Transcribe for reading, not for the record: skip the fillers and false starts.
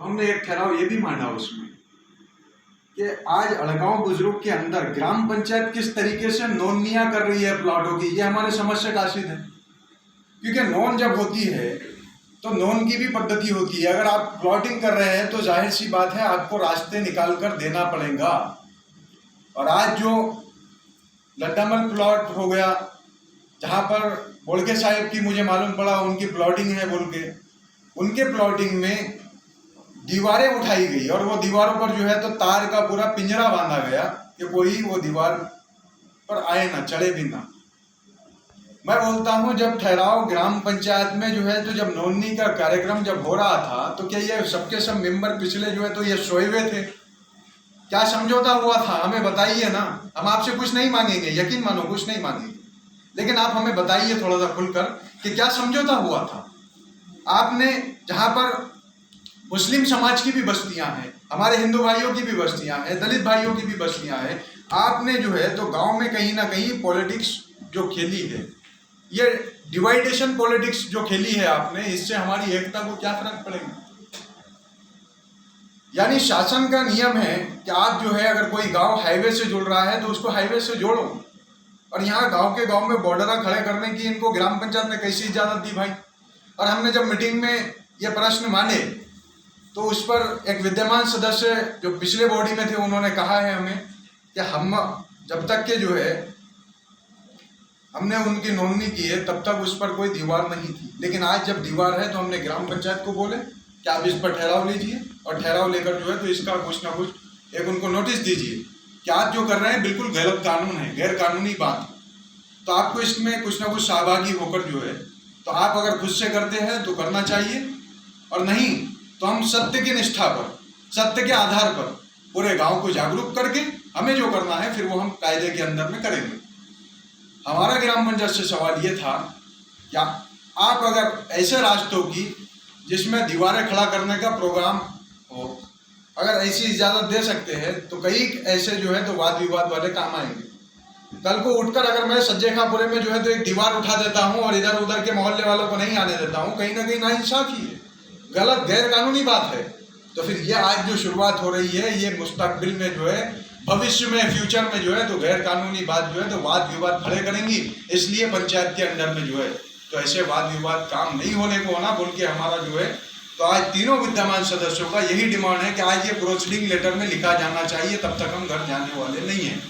हमने एक ठहराव ये भी माना उसमें कि आज अड़गांव बुजुर्ग के अंदर ग्राम पंचायत किस तरीके से नोंदनियां कर रही है प्लॉटों की, ये हमारे समझ से कासिद है। क्योंकि नोन जब होती है तो नोन की भी पद्धति होती है। अगर आप प्लॉटिंग कर रहे हैं तो जाहिर सी बात है आपको रास्ते निकाल कर देना पड़ेगा। और आज जो लड्डामल प्लॉट हो गया, जहाँ पर बोलके साहब की मुझे मालूम पड़ा उनकी प्लॉटिंग है बोल के, उनके प्लॉटिंग में दीवारें उठाई गई और वो दीवारों पर जो है तो तार का पूरा पिंजरा बांधा गया कि कोई वो दीवार पर आए ना, चढ़े भी ना। मैं बोलता हूँ जब ठहराव ग्राम पंचायत में जो है तो जब नोंदनी का कार्यक्रम जब हो रहा था तो क्या ये सबके सब मेंबर पिछले जो है तो ये सोए हुए थे? क्या समझौता हुआ था हमें बताइए ना। हम आपसे कुछ नहीं मांगेंगे, यकीन मानो कुछ नहीं मांगेंगे, लेकिन आप हमें बताइए थोड़ा सा खुलकर कि क्या समझौता हुआ था। आपने जहाँ पर मुस्लिम समाज की भी बस्तियां हैं, हमारे हिंदू भाइयों की भी बस्तियां हैं, दलित भाइयों की भी बस्तियां हैं, आपने जो है तो गांव में कहीं ना कहीं पॉलिटिक्स जो खेली है, ये डिवाइडेशन पॉलिटिक्स जो खेली है आपने, इससे हमारी एकता को क्या फर्क पड़ेगा। यानी शासन का नियम है कि आप जो है अगर कोई गांव हाईवे से जुड़ रहा है तो उसको हाईवे से जोड़ो, और यहाँ गांव के गांव में बॉर्डर खड़े करने की इनको ग्राम पंचायत ने कैसी इजाजत दी भाई। और हमने जब मीटिंग में ये प्रश्न माने तो उस पर एक विद्यमान सदस्य जो पिछले बॉडी में थे उन्होंने कहा है हमें कि हम जब तक के जो है हमने उनकी नोंदनी की है तब तक उस पर कोई दीवार नहीं थी, लेकिन आज जब दीवार है तो हमने ग्राम पंचायत को बोले कि आप इस पर ठहराव लीजिए, और ठहराव लेकर जो है तो इसका कुछ ना कुछ एक उनको नोटिस दीजिए कि आप जो कर रहे हैं बिल्कुल गलत कानून है, गैर कानूनी बात। तो आपको इसमें कुछ ना कुछ सहभागी होकर जो है तो आप अगर खुद से करते हैं तो करना चाहिए, और नहीं तो हम सत्य की निष्ठा पर, सत्य के आधार पर पूरे गांव को जागरूक करके हमें जो करना है फिर वो हम कायदे के अंदर में करेंगे। हमारा ग्राम पंचायत से सवाल ये था क्या आप अगर ऐसे रास्तों की जिसमें दीवारें खड़ा करने का प्रोग्राम हो, अगर ऐसी इजाज़त दे सकते हैं तो कई ऐसे जो है तो वाद विवाद वाले काम आएंगे। कल को उठकर अगर मैं सज्जे खापुरे में जो है तो एक दीवार उठा देता हूँ और इधर उधर के मोहल्ले वालों को नहीं आने देता हूँ, कहीं ना कहीं नाइंसाफी है, गलत गैर कानूनी बात है। तो फिर ये आज जो शुरुआत हो रही है ये मुस्तकबिल में जो है भविष्य में फ्यूचर में जो है तो गैर कानूनी बात जो है तो वाद विवाद खड़े करेंगी। इसलिए पंचायत के अंदर में जो है तो ऐसे वाद विवाद काम नहीं होने को होना बोल के हमारा जो है तो आज तीनों विद्यमान सदस्यों का यही डिमांड है कि आज ये प्रोसीडिंग लेटर में लिखा जाना चाहिए, तब तक हम घर जाने वाले नहीं हैं।